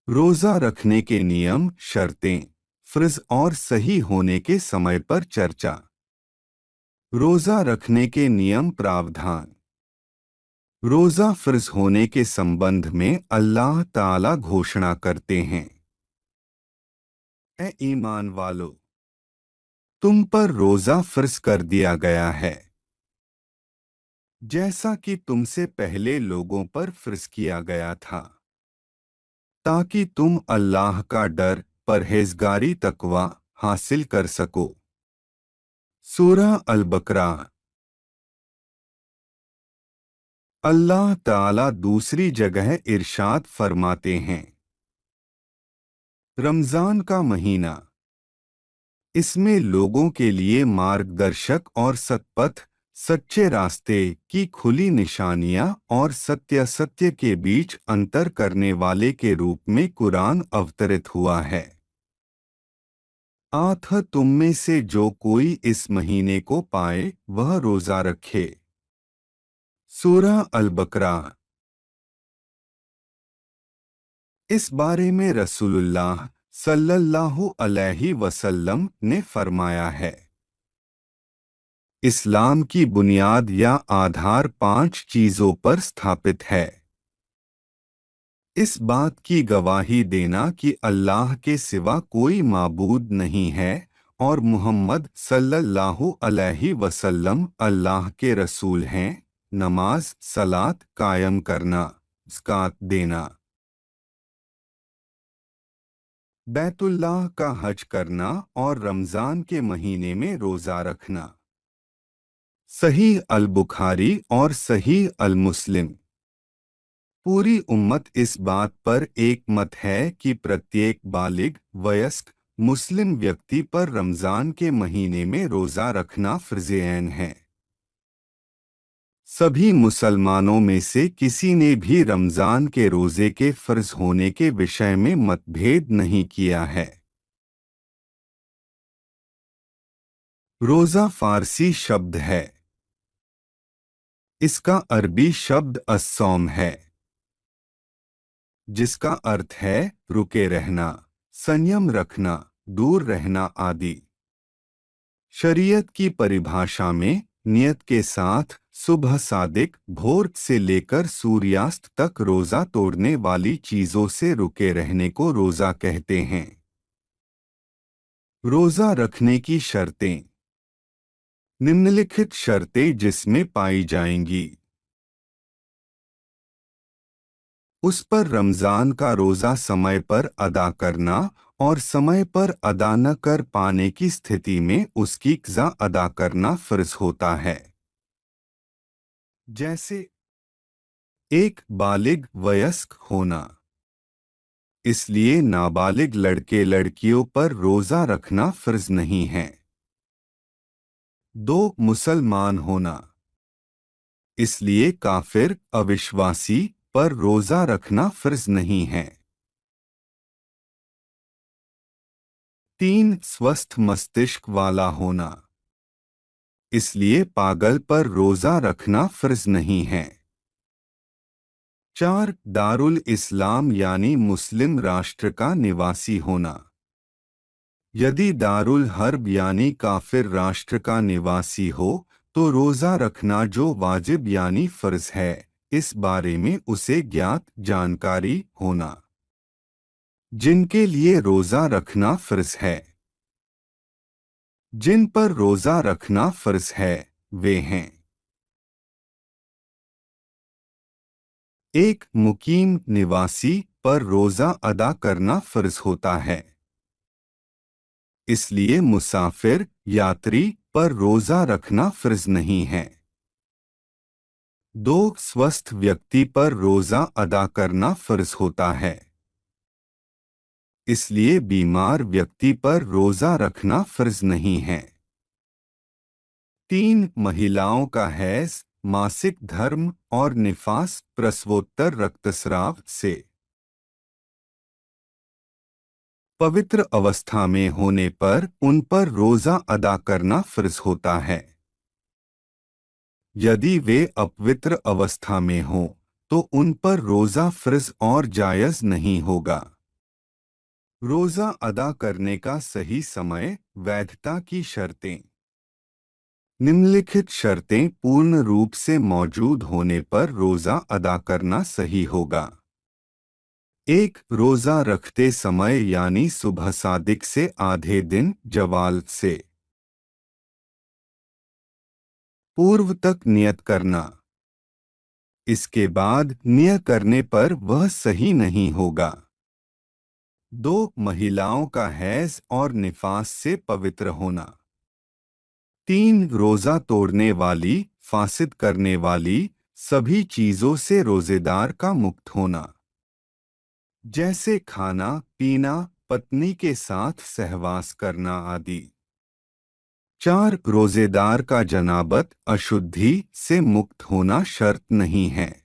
रोज़ा रखने के नियम, शर्तें, फ़र्ज़ और सही होने के समय पर चर्चा। रोज़ा रखने के नियम, प्रावधान। रोज़ा फ़र्ज़ होने के संबंध में अल्लाह ताला घोषणा करते हैं, ए ईमान वालो, तुम पर रोज़ा फ़र्ज़ कर दिया गया है, जैसा कि तुमसे पहले लोगों पर फ़र्ज़ किया गया था, ताकि तुम अल्लाह का डर, परहेज़गारी, तक़वा हासिल कर सको। सूरह अल-बकरा। अल्लाह ताला दूसरी जगह इरशाद फरमाते हैं, रमज़ान का महीना, इसमें लोगों के लिए मार्गदर्शक और सत्पथ, सच्चे रास्ते की खुली निशानियां और सत्य के बीच अंतर करने वाले के रूप में कुरान अवतरित हुआ है। आठ तुम में से जो कोई इस महीने को पाए वह रोज़ा रखे। सूरह अल-बकरा। इस बारे में रसूलुल्लाह सल्लल्लाहु अलैहि वसल्लम ने फरमाया है, इस्लाम की बुनियाद या आधार 5 चीज़ों पर स्थापित है। इस बात की गवाही देना कि अल्लाह के सिवा कोई माबूद नहीं है और मुहम्मद सल्लल्लाहु अलैहि वसल्लम अल्लाह के रसूल हैं, नमाज, सलात कायम करना, ज़कात देना, बैतुल्लाह का हज करना और रमज़ान के महीने में रोज़ा रखना। सही अल बुखारी और सही अल मुस्लिम। पूरी उम्मत इस बात पर एक मत है कि प्रत्येक बालिग वयस्क मुस्लिम व्यक्ति पर रमज़ान के महीने में रोज़ा रखना फ़र्ज़-ए-ऐन है। सभी मुसलमानों में से किसी ने भी रमज़ान के रोज़े के फ़र्ज़ होने के विषय में मतभेद नहीं किया है। रोज़ा फ़ारसी शब्द है। इसका अरबी शब्द अस्सौम है, जिसका अर्थ है रुके रहना, संयम रखना, दूर रहना आदि। शरीयत की परिभाषा में नियत के साथ सुबह सादिक भोर से लेकर सूर्यास्त तक रोज़ा तोड़ने वाली चीज़ों से रुके रहने को रोज़ा कहते हैं। रोज़ा रखने की शर्तें। निम्नलिखित शर्तें जिसमें पाई जाएंगी, उस पर रमज़ान का रोज़ा समय पर अदा करना और समय पर अदा न कर पाने की स्थिति में उसकी क़ज़ा अदा करना फ़र्ज़ होता है। जैसे एक बालिग वयस्क होना, इसलिए नाबालिग लड़के लड़कियों पर रोज़ा रखना फ़र्ज़ नहीं है। दो मुसलमान होना, इसलिए काफिर अविश्वासी पर रोज़ा रखना फ़र्ज़ नहीं है। तीन स्वस्थ मस्तिष्क वाला होना, इसलिए पागल पर रोज़ा रखना फ़र्ज़ नहीं है। चार दारुल इस्लाम यानी मुस्लिम राष्ट्र का निवासी होना, यदि दारुल हर्ब यानी काफिर राष्ट्र का निवासी हो तो रोज़ा रखना जो वाजिब यानी फ़र्ज़ है, इस बारे में उसे ज्ञात जानकारी होना। जिनके लिए रोज़ा रखना फ़र्ज़ है। जिन पर रोज़ा रखना फ़र्ज़ है वे हैं, एक मुकीम निवासी पर रोज़ा अदा करना फ़र्ज़ होता है, इसलिए मुसाफिर यात्री पर रोज़ा रखना फ़र्ज़ नहीं है। दो स्वस्थ व्यक्ति पर रोज़ा अदा करना फ़र्ज़ होता है, इसलिए बीमार व्यक्ति पर रोज़ा रखना फ़र्ज़ नहीं है। तीन महिलाओं का हैज़, मासिक धर्म और निफास प्रसवोत्तर रक्तस्राव से पवित्र अवस्था में होने पर उन पर रोज़ा अदा करना फ़र्ज़ होता है। यदि वे अपवित्र अवस्था में हों तो उन पर रोज़ा फ़र्ज़ और जायज़ नहीं होगा। रोजा अदा करने का सही समय, वैधता की शर्तें। निम्नलिखित शर्तें पूर्ण रूप से मौजूद होने पर रोजा अदा करना सही होगा। 1. रोजा रखते समय यानी सुबह सादिक से आधे दिन जवाल से पूर्व तक नियत करना। इसके बाद नियत करने पर वह सही नहीं होगा। 2. महिलाओं का हैज और निफास से पवित्र होना। 3. रोजा तोड़ने वाली, फासिद करने वाली सभी चीजों से रोजेदार का मुक्त होना, जैसे खाना पीना, पत्नी के साथ सहवास करना आदि। 4. रोजेदार का जनाबत, अशुद्धि से मुक्त होना शर्त नहीं है।